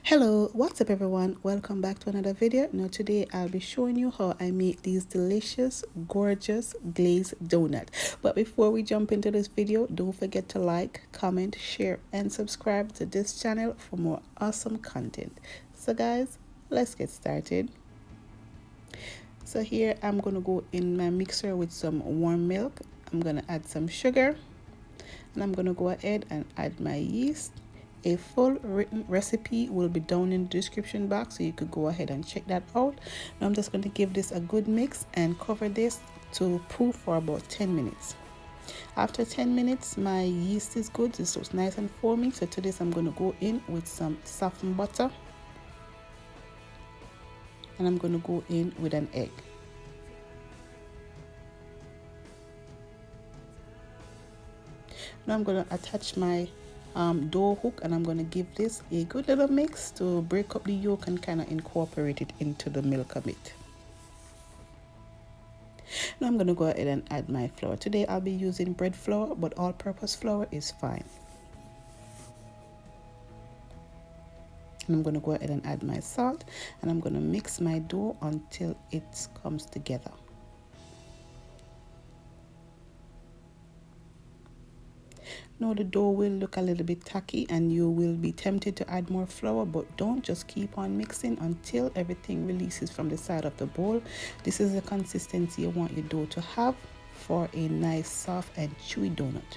Hello, what's up everyone? Welcome back to another video. Now today I'll be showing you how I make these delicious, gorgeous glazed donut. But before we jump into this video, don't forget to like, comment, share and subscribe to this channel for more awesome content. So guys, let's get started. So here I'm going to go in my mixer with some warm milk. I'm going to add some sugar and I'm going to go ahead and add my yeast. A full written recipe will be down in the description box, so you could go ahead and check that out. Now I'm just going to give this a good mix and cover this to proof for about 10 minutes. After 10 minutes, my yeast is good. This looks nice and foamy. So to this, I'm going to go in with some softened butter. And I'm going to go in with an egg. Now I'm going to attach my dough hook and I'm going to give this a good little mix to break up the yolk and kind of incorporate it into the milk a bit. Now I'm going to go ahead and add my flour. Today I'll be using bread flour, but all-purpose flour is fine. And I'm going to go ahead and add my salt and I'm going to mix my dough until it comes together. Now the dough will look a little bit tacky and you will be tempted to add more flour, but don't, just keep on mixing until everything releases from the side of the bowl. This is the consistency you want your dough to have for a nice soft and chewy donut.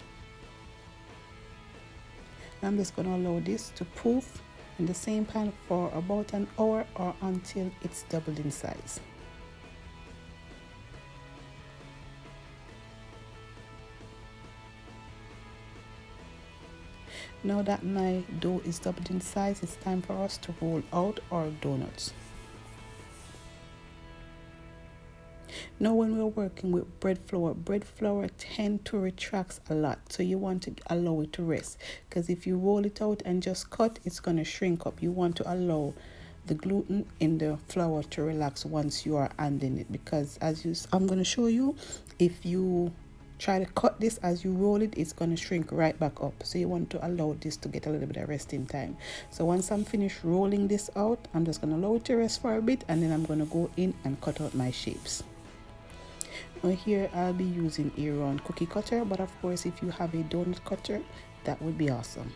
Now I'm just going to allow this to proof in the same pan for about an hour or until it's doubled in size. Now that my dough is doubled in size, it's time for us to roll out our donuts. Now when we're working with bread flour tend to retract a lot, so you want to allow it to rest, because if you roll it out and just cut, it's going to shrink up. You want to allow the gluten in the flour to relax once you are handling it, because I'm going to show you, if you try to cut this as you roll it, it's going to shrink right back up. So you want to allow this to get a little bit of resting time. So once I'm finished rolling this out, I'm just going to allow it to rest for a bit, and then I'm going to go in and cut out my shapes. Now here I'll be using a round cookie cutter, but of course if you have a donut cutter, that would be awesome.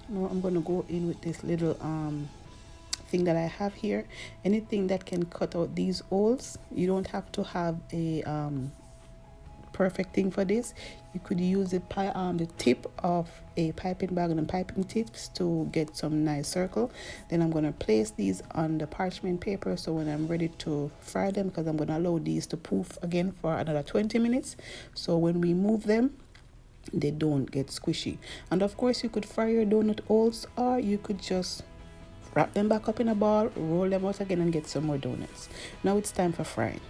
Now I'm going to go in with this little thing that I have here. Anything that can cut out these holes. You don't have to have a perfect thing for this. You could use the tip of a piping bag and piping tips to get some nice circle. Then I'm going to place these on the parchment paper, so when I'm ready to fry them, because I'm going to allow these to proof again for another 20 minutes, so when we move them they don't get squishy. And of course you could fry your donut holes, or you could just wrap them back up in a ball, roll them out again and get some more donuts. Now it's time for frying.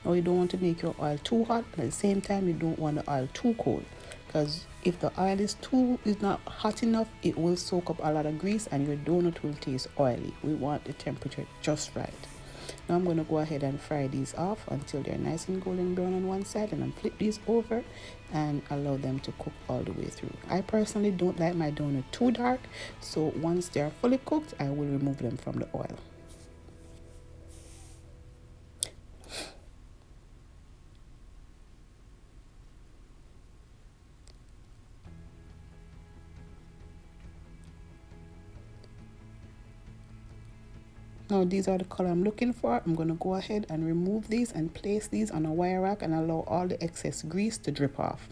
Now you don't want to make your oil too hot, but at the same time you don't want the oil too cold, because if the oil is not hot enough, it will soak up a lot of grease and your donut will taste oily. We want the temperature just right. Now I'm going to go ahead and fry these off until they're nice and golden brown on one side, and then flip these over and allow them to cook all the way through. I personally don't like my donut too dark, so once they're fully cooked, I will remove them from the oil. Now these are the color I'm looking for. I'm going to go ahead and remove these and place these on a wire rack and allow all the excess grease to drip off.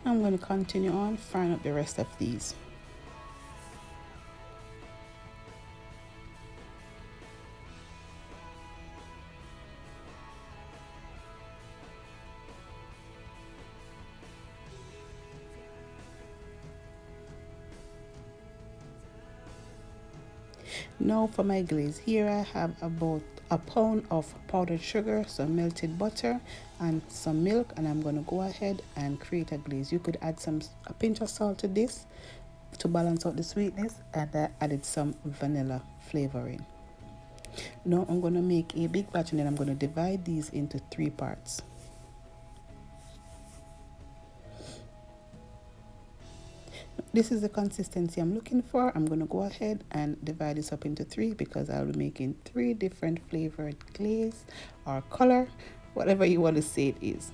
I'm going to continue on frying up the rest of these. Now for my glaze, here I have about a pound of powdered sugar, some melted butter, and some milk, and I'm going to go ahead and create a glaze. You could add a pinch of salt to this to balance out the sweetness, and I added some vanilla flavoring. Now I'm going to make a big batch, and then I'm going to divide these into 3 parts. This is the consistency I'm looking for. I'm going to go ahead and divide this up into 3 because I'll be making 3 different flavored glaze or color, whatever you want to say it is.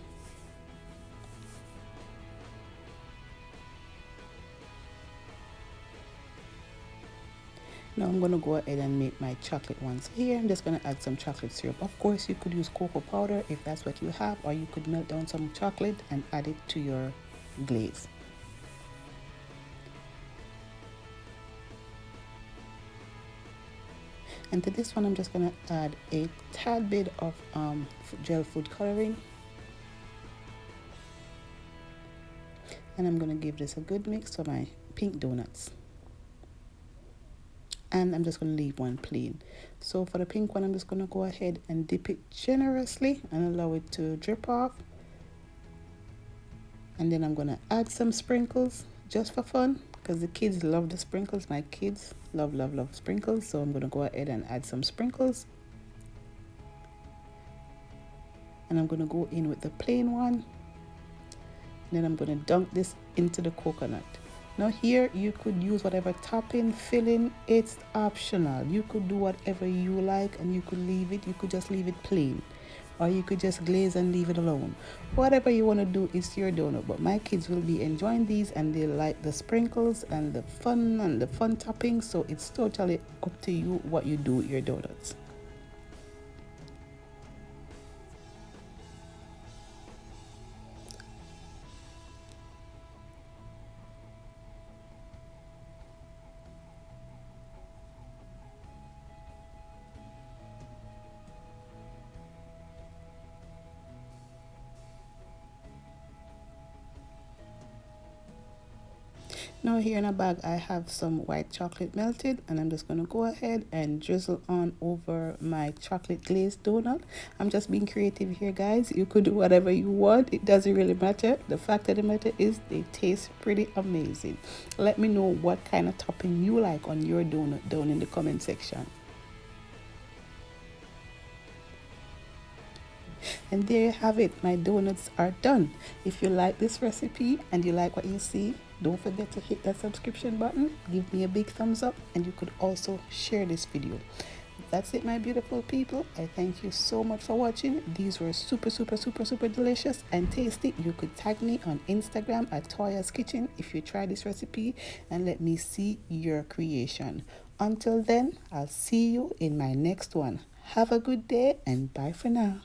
Now I'm going to go ahead and make my chocolate ones. So here I'm just going to add some chocolate syrup. Of course, you could use cocoa powder if that's what you have, or you could melt down some chocolate and add it to your glaze. And to this one, I'm just going to add a tad bit of gel food coloring. And I'm going to give this a good mix for my pink donuts. And I'm just going to leave one plain. So for the pink one, I'm just going to go ahead and dip it generously and allow it to drip off. And then I'm going to add some sprinkles just for fun, because the kids love the sprinkles. My kids love sprinkles, so I'm going to go ahead and add some sprinkles. And I'm going to go in with the plain one. And then I'm going to dunk this into the coconut. Now here you could use whatever topping, filling, it's optional. You could do whatever you like, and you could leave it, you could just leave it plain. Or you could just glaze and leave it alone. Whatever you want to do is your donut. But my kids will be enjoying these, and they like the sprinkles and the fun toppings. So it's totally up to you what you do with your donuts. Now here in a bag I have some white chocolate melted, and I'm just going to go ahead and drizzle on over my chocolate glazed donut. I'm just being creative here, guys. You could do whatever you want. It doesn't really matter. The fact of the matter is they taste pretty amazing. Let me know what kind of topping you like on your donut down in the comment section. And there you have it. My donuts are done. If you like this recipe and you like what you see, don't forget to hit that subscription button, give me a big thumbs up, and you could also share this video. That's it, my beautiful people. I thank you so much for watching. These were super delicious and tasty. You could tag me on Instagram at Toya's Kitchen if you try this recipe, and let me see your creation. Until then, I'll see you in my next one. Have a good day, and bye for now.